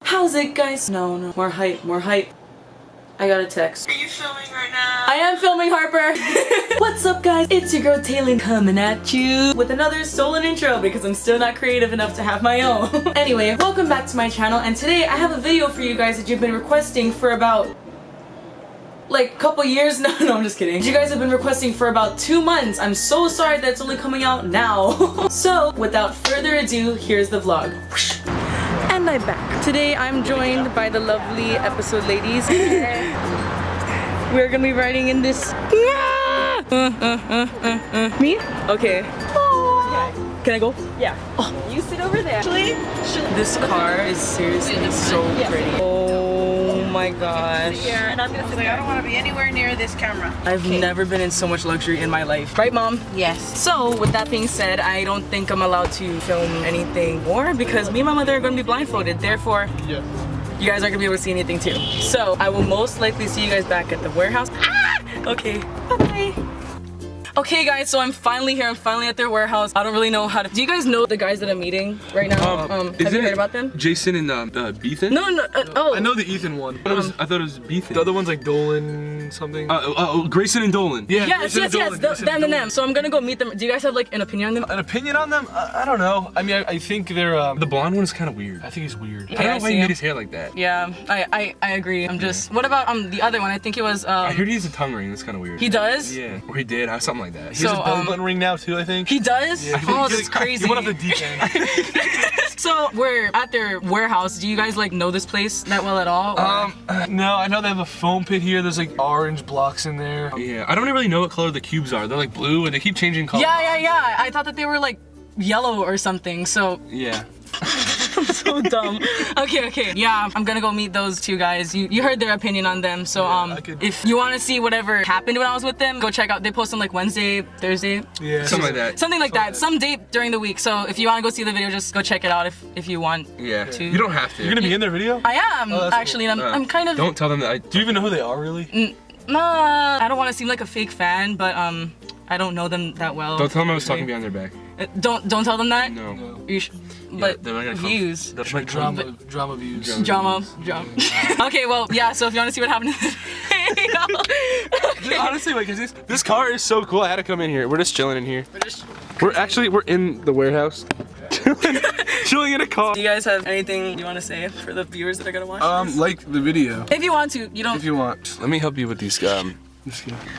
How's it, guys? No, more hype, more hype. I got a text. Are you filming right now? I am filming, Harper. What's up, guys? It's your girl Talyn coming at you with another stolen intro because I'm still not creative enough to have my own. Anyway, welcome back to my channel, and today I have a video for you guys that you've been requesting for about like a couple years now. No, I'm just kidding. You guys have been requesting for about 2 months. I'm so sorry that it's only coming out now. So without further ado, here's the vlog. And I'm back. Today I'm joined by the lovely episode ladies. We're gonna be riding in this. Me? Okay. Can I go? Yeah. Oh. You sit over there. Actually, This car is seriously so pretty. Oh my gosh. yeah, and I'm gonna sit I there. don't want to be anywhere near this camera. I've never been in so much luxury in my life. Right, Mom? Yes. So, with that being said, I don't think I'm allowed to film anything more because me and my mother are going to be blindfolded. Therefore, you guys aren't going to be able to see anything too. So, I will most likely see you guys back at the warehouse. Okay, bye-bye. Okay, guys, so I'm finally here. I'm finally at their warehouse. I don't really know how to... Do you guys know the guys that I'm meeting right now? Have you heard about them? Jason and Beethan? No. Oh. I know the Ethan one. I thought it was Beethan. The other one's like Dolan something. Grayson and Dolan. Yeah. Yes, them and them. So I'm gonna go meet them. Do you guys have like an opinion on them? An opinion on them? I don't know. I mean, I think they're The blonde one is kind of weird. I think he's weird. I don't know why see he him. made his hair like that. Yeah, I agree. I'm just... What about the other one? I think it was... I heard he has a tongue ring. That's kind of weird. He does? Yeah, or he did. Something like that. He has a belly button ring now too, I think. He does? Yeah, Oh, that's crazy. He went off the deep end. So we're at their warehouse. Do you guys like know this place that well at all? or- No, I know they have a foam pit here. There's like orange blocks in there. Yeah, I don't really know what color the cubes are. They're like blue and they keep changing color. Yeah. I thought that they were like yellow or something. So Yeah. I'm so dumb. Okay. Yeah, I'm gonna go meet those two guys. You heard their opinion on them. So if you want to see whatever happened when I was with them, go check out. They post on like Wednesday, Thursday. Yeah. Something like that. Something like that. Some date during the week. So if you want to go see the video, just go check it out if you want. Yeah. To. You don't have to. You're gonna be in their video? I am that's actually, and I'm kind of. Don't tell them that. Do you even know who they are, really? Nah, I don't want to seem like a fake fan, but I don't know them that well. Don't tell them I was talking behind their back. Don't tell them that. No. You but they're not gonna come. views. That's Like drama views. Drama. Okay, well, yeah. So if you want to see what happened, Honestly, like, this car is so cool. I had to come in here. We're just chilling in here. We're in the warehouse. Chilling in a car. Do you guys have anything you want to say for the viewers that are gonna watch this? Like the video. If you want to, you don't. If you want. Let me help you with these.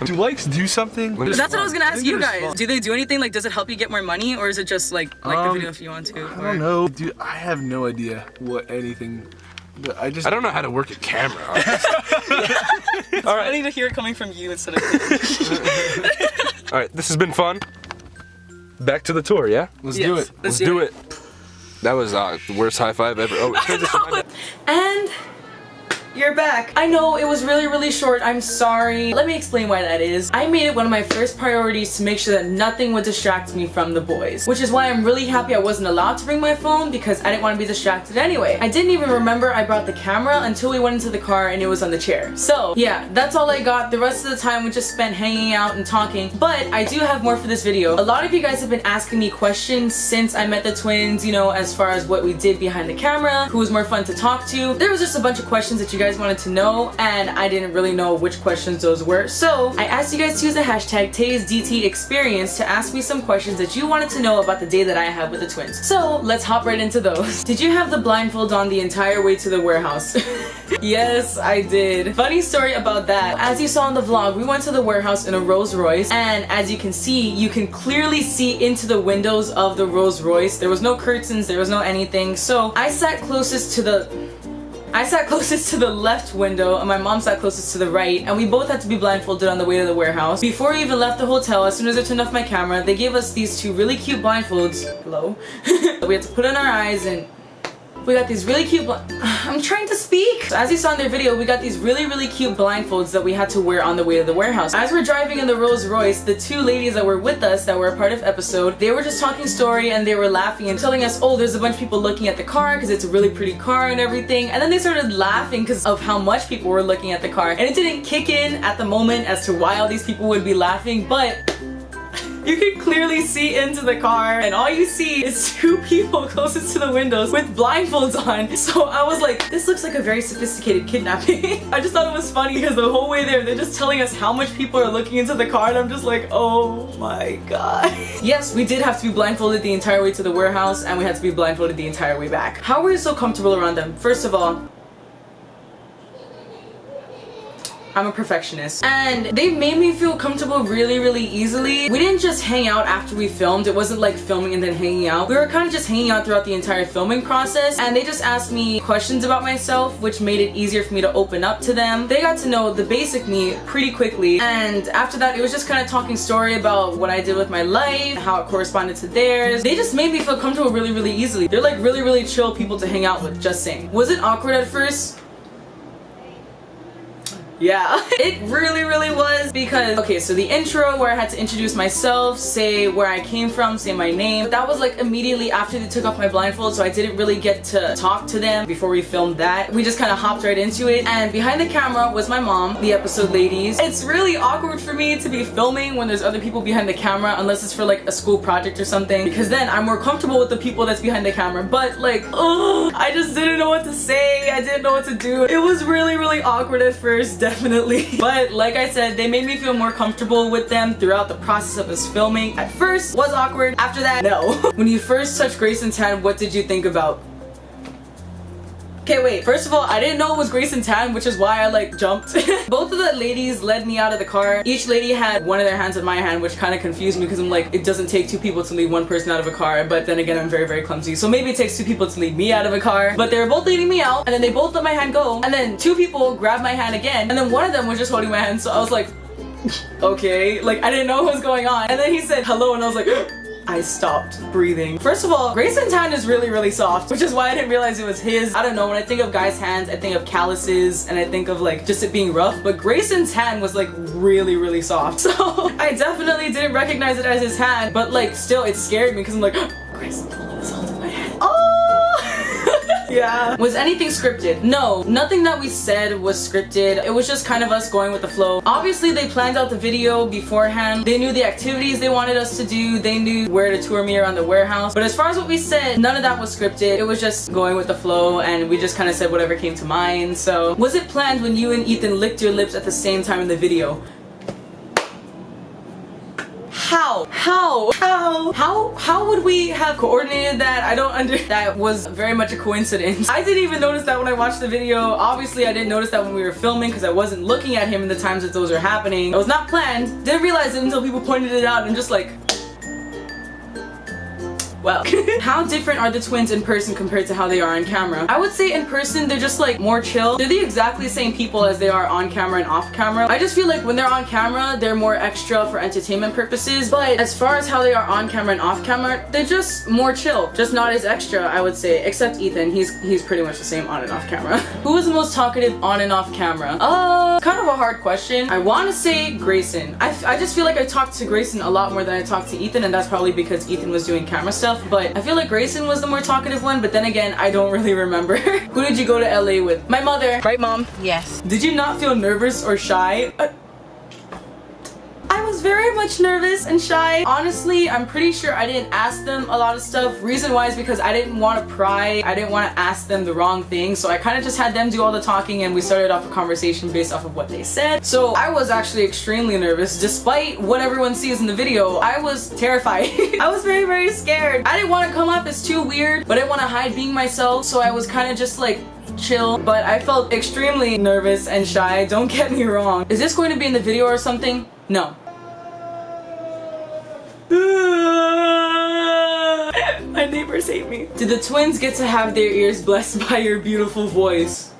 Do likes do something? Let me- That's what I was gonna ask think you it is guys. fun. Do they do anything? Like, does it help you get more money, or is it just like the video if you want to? I don't know. Dude, I have no idea what anything. But I don't know how to work a camera. All right. I need to hear it coming from you instead of. All right, this has been fun. Back to the tour, yeah? Let's do it. Let's do it. That was the worst high five ever. Oh, And you're back. I know it was really short. I'm sorry. Let me explain why that is. I made it one of my first priorities to make sure that nothing would distract me from the boys, which is why I'm really happy I wasn't allowed to bring my phone because I didn't want to be distracted anyway. I didn't even remember I brought the camera until we went into the car and it was on the chair. So yeah, that's all I got. The rest of the time we just spent hanging out and talking, but I do have more for this video. A lot of you guys have been asking me questions since I met the twins, you know, as far as what we did behind the camera, who was more fun to talk to. There was just a bunch of questions that you guys wanted to know, and I didn't really know which questions those were. So I asked you guys to use the hashtag TaysDTExperience to ask me some questions that you wanted to know about the day that I had with the twins. So let's hop right into those. Did you have the blindfold on the entire way to the warehouse? Yes, I did. Funny story about that. As you saw in the vlog, we went to the warehouse in a Rolls Royce, and as you can see, you can clearly see into the windows of the Rolls Royce. There was no curtains, there was no anything. So I sat closest to the left window, and my mom sat closest to the right, and we both had to be blindfolded on the way to the warehouse. Before we even left the hotel, as soon as I turned off my camera, they gave us these two really cute blindfolds. Hello? We had to put in our eyes, and we got these really cute I'm trying to speak! So as you saw in their video, we got these really cute blindfolds that we had to wear on the way to the warehouse. As we're driving in the Rolls Royce, the two ladies that were with us, that were a part of episode, they were just talking story and they were laughing and telling us, oh, there's a bunch of people looking at the car because it's a really pretty car and everything. And then they started laughing because of how much people were looking at the car. And it didn't kick in at the moment as to why all these people would be laughing, but You can clearly see into the car, and all you see is two people closest to the windows with blindfolds on. So I was like, this looks like a very sophisticated kidnapping. I just thought it was funny because the whole way there, they're just telling us how much people are looking into the car, and I'm just like, oh my god. Yes, we did have to be blindfolded the entire way to the warehouse, and we had to be blindfolded the entire way back. How were you so comfortable around them? First of all, I'm a perfectionist, and they made me feel comfortable really easily. We didn't just hang out after we filmed. It wasn't like filming and then hanging out. We were kind of just hanging out throughout the entire filming process, and they just asked me questions about myself, which made it easier for me to open up to them. They got to know the basic me pretty quickly, and after that it was just kind of talking story about what I did with my life, how it corresponded to theirs. They just made me feel comfortable really easily. They're like really chill people to hang out with, just saying. Was it awkward at first? Yeah, it really was, because, okay, so the intro where I had to introduce myself, say where I came from, say my name, that was like immediately after they took off my blindfold, so I didn't really get to talk to them before we filmed that. We just kind of hopped right into it, and behind the camera was my mom, the episode ladies. It's really awkward for me to be filming when there's other people behind the camera, unless it's for like a school project or something, because then I'm more comfortable with the people that's behind the camera, but like, oh, I just didn't know what to say, I didn't know what to do. It was really awkward at first, definitely. But like I said, they made me feel more comfortable with them throughout the process of us filming. At first, was awkward. After that, no. When you first touched Grayson's hand, what did you think about? Okay, wait. First of all, I didn't know it was Grayson Tan, which is why I like jumped. Both of the ladies led me out of the car. Each lady had one of their hands in my hand, which kind of confused me because I'm like, it doesn't take two people to lead one person out of a car. But then again, I'm very clumsy. So maybe it takes two people to lead me out of a car. But they were both leading me out, and then they both let my hand go. And then two people grabbed my hand again. And then one of them was just holding my hand. So I was like, okay. Like, I didn't know what was going on. And then he said hello, and I was like, I stopped breathing. First of all, Grayson's hand is really soft, which is why I didn't realize it was his. I don't know, when I think of guys' hands, I think of calluses, and I think of like just it being rough, but Grayson's hand was like really soft. So I definitely didn't recognize it as his hand, but like still it scared me because I'm like, Grayson is holding my hand. Oh! Yeah. Was anything scripted? No, nothing that we said was scripted. It was just kind of us going with the flow. Obviously, they planned out the video beforehand. They knew the activities they wanted us to do. They knew where to tour me around the warehouse. But as far as what we said, none of that was scripted. It was just going with the flow, and we just kind of said whatever came to mind. So, was it planned when you and Ethan licked your lips at the same time in the video? How would we have coordinated that? I don't that was very much a coincidence. I didn't even notice that when I watched the video. Obviously, I didn't notice that when we were filming because I wasn't looking at him in the times that those were happening. It was not planned. Didn't realize it until people pointed it out, and just like, well. How different are the twins in person compared to how they are on camera? I would say in person they're just like more chill. They're the exactly same people as they are on camera and off camera. I just feel like when they're on camera they're more extra for entertainment purposes, but as far as how they are on camera and off camera, they're just more chill, just not as extra, I would say, except Ethan. He's pretty much the same on and off camera. Who is the most talkative on and off camera? Kind of a hard question. I want to say Grayson. I just feel like I talked to Grayson a lot more than I talked to Ethan, and that's probably because Ethan was doing camera stuff. But I feel like Grayson was the more talkative one, but then again, I don't really remember. Who did you go to LA with? My mother. Right, Mom? Yes. Did you not feel nervous or shy? I was very much nervous and shy. Honestly, I'm pretty sure I didn't ask them a lot of stuff. Reason why is because I didn't want to pry. I didn't want to ask them the wrong thing. So I kind of just had them do all the talking, and we started off a conversation based off of what they said. So I was actually extremely nervous. Despite what everyone sees in the video, I was terrified. I was very scared. I didn't want to come off as too weird, but I didn't want to hide being myself. So I was kind of just like chill, but I felt extremely nervous and shy. Don't get me wrong. Is this going to be in the video or something? No. My neighbors hate me. Did the twins get to have their ears blessed by your beautiful voice?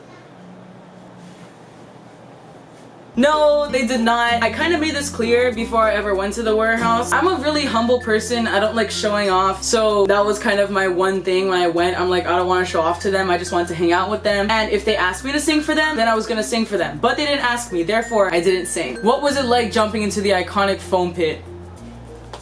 No, they did not. I kind of made this clear before I ever went to the warehouse. I'm a really humble person. I don't like showing off. So that was kind of my one thing when I went. I'm like, I don't want to show off to them. I just want to hang out with them. And if they asked me to sing for them, then I was gonna sing for them. But they didn't ask me, therefore I didn't sing. What was it like jumping into the iconic foam pit?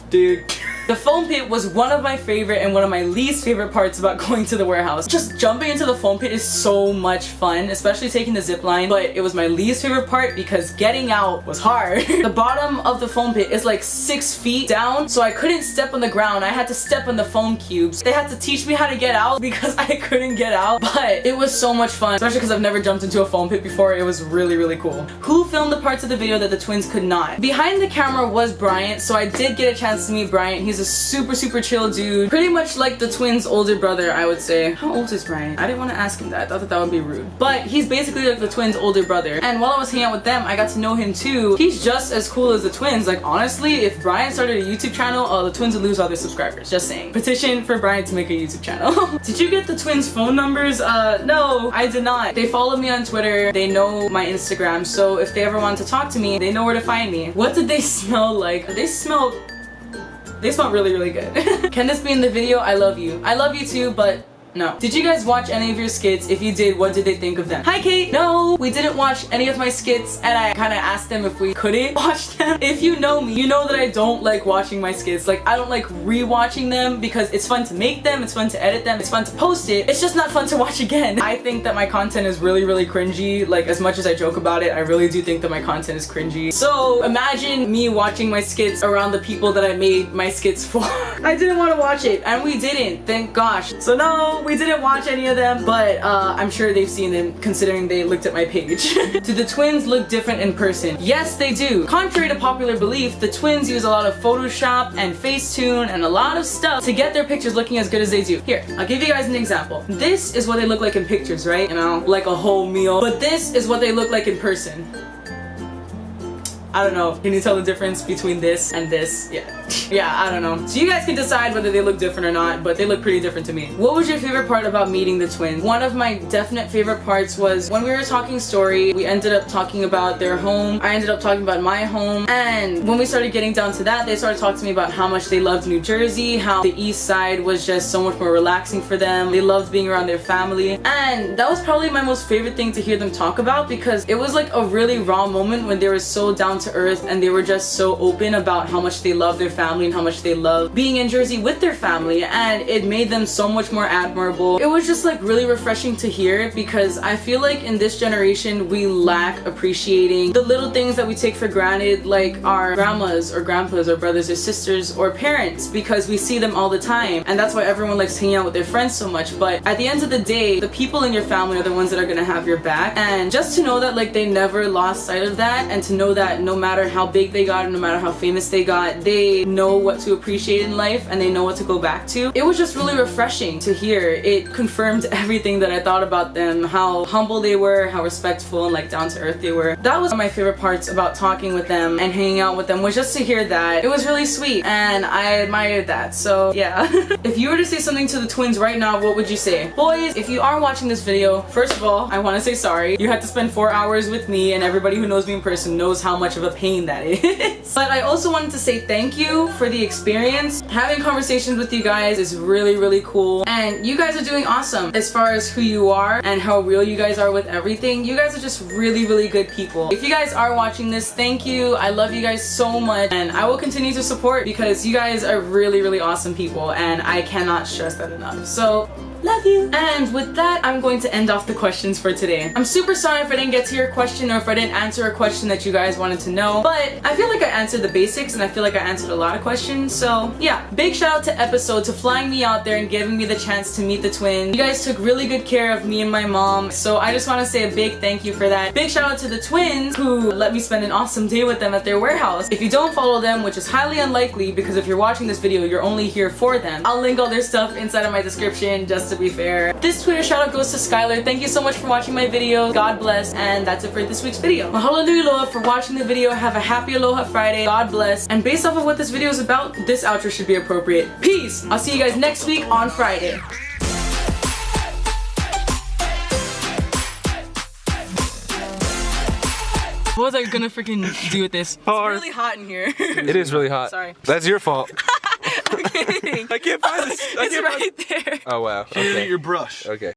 Dude. The foam pit was one of my favorite and one of my least favorite parts about going to the warehouse. Just jumping into the foam pit is so much fun, especially taking the zip line, but it was my least favorite part because getting out was hard. The bottom of the foam pit is like 6 feet down, so I couldn't step on the ground. I had to step on the foam cubes. They had to teach me how to get out because I couldn't get out, but it was so much fun, especially because I've never jumped into a foam pit before. It was really, really cool. Who filmed the parts of the video that the twins could not? Behind the camera was Bryant, so I did get a chance to meet Bryant. He's a super, super chill dude. Pretty much like the twins' older brother, I would say. How old is Bryant? I didn't want to ask him that. I thought that would be rude. But he's basically like the twins' older brother. And while I was hanging out with them, I got to know him too. He's just as cool as the twins. Like, honestly, if Bryant started a YouTube channel, the twins would lose all their subscribers. Just saying. Petition for Bryant to make a YouTube channel. Did you get the twins' phone numbers? No, I did not. They follow me on Twitter. They know my Instagram. So if they ever want to talk to me, they know where to find me. What did they smell like? They smell really, really good. Can this be in the video? I love you. I love you too, but no. Did you guys watch any of your skits? If you did, what did they think of them? Hi, Kate! No, we didn't watch any of my skits, and I kind of asked them if we couldn't watch them. If you know me, you know that I don't like watching my skits. Like, I don't like rewatching them because it's fun to make them, it's fun to edit them, it's fun to post it. It's just not fun to watch again. I think that my content is really, really cringy. Like, as much as I joke about it, I really do think that my content is cringy. So, imagine me watching my skits around the people that I made my skits for. I didn't want to watch it, and we didn't, thank gosh. So no, we didn't watch any of them, but I'm sure they've seen them considering they looked at my page. Do the twins look different in person? Yes, they do. Contrary to popular belief, the twins use a lot of Photoshop and Facetune and a lot of stuff to get their pictures looking as good as they do. Here, I'll give you guys an example. This is what they look like in pictures, right? You know, like a whole meal. But this is what they look like in person. I don't know. Can you tell the difference between this and this? Yeah. Yeah, I don't know. So you guys can decide whether they look different or not, but they look pretty different to me. What was your favorite part about meeting the twins? One of my definite favorite parts was when we were talking story, we ended up talking about their home. I ended up talking about my home. And when we started getting down to that, they started talking to me about how much they loved New Jersey, how the East Side was just so much more relaxing for them. They loved being around their family. And that was probably my most favorite thing to hear them talk about because it was like a really raw moment when they were so down to earth and they were just so open about how much they love their family and how much they love being in Jersey with their family, and it made them so much more admirable. It was just like really refreshing to hear because I feel like in this generation we lack appreciating the little things that we take for granted, like our grandmas or grandpas or brothers or sisters or parents, because we see them all the time and that's why everyone likes hanging out with their friends so much. But at the end of the day, the people in your family are the ones that are gonna have your back, and just to know that like they never lost sight of that, and to know that no matter how big they got and no matter how famous they got, they know what to appreciate in life and they know what to go back to. It was just really refreshing to hear. It confirmed everything that I thought about them, how humble they were, how respectful and like down to earth they were. That was one of my favorite parts about talking with them and hanging out with them, was just to hear that. It was really sweet and I admired that. So yeah. If you were to say something to the twins right now, what would you say? Boys, if you are watching this video, first of all, I want to say sorry. You had to spend 4 hours with me, and everybody who knows me in person knows how much of a pain that is. But I also wanted to say thank you for the experience. Having conversations with you guys is really, really cool, and you guys are doing awesome as far as who you are and how real you guys are with everything. You guys are just really, really good people. If you guys are watching this, thank you. I love you guys so much, and I will continue to support because you guys are really, really awesome people, and I cannot stress that enough. So love you. And with that, I'm going to end off the questions for today. I'm super sorry if I didn't get to your question or if I didn't answer a question that you guys wanted to know, but I feel like I answered the basics and I feel like I answered a lot of questions. So yeah, big shout out to Episode to flying me out there and giving me the chance to meet the twins. You guys took really good care of me and my mom, so I just want to say a big thank you for that. Big shout out to the twins who let me spend an awesome day with them at their warehouse. If you don't follow them, which is highly unlikely because if you're watching this video, you're only here for them, I'll link all their stuff inside of my description just to be fair. This Twitter shout out goes to Skylar. Thank you so much for watching my video. God bless. And that's it for this week's video. Mahalo nui loa for watching the video. Have a happy Aloha Friday. God bless. And based off of what this video is about, this outro should be appropriate. Peace. I'll see you guys next week on Friday. What was I gonna freaking do with this? It's really hot in here. It is really hot. Sorry. That's your fault. I'm kidding. I can't find this. It's right there. Oh wow. Hand me your brush. Okay.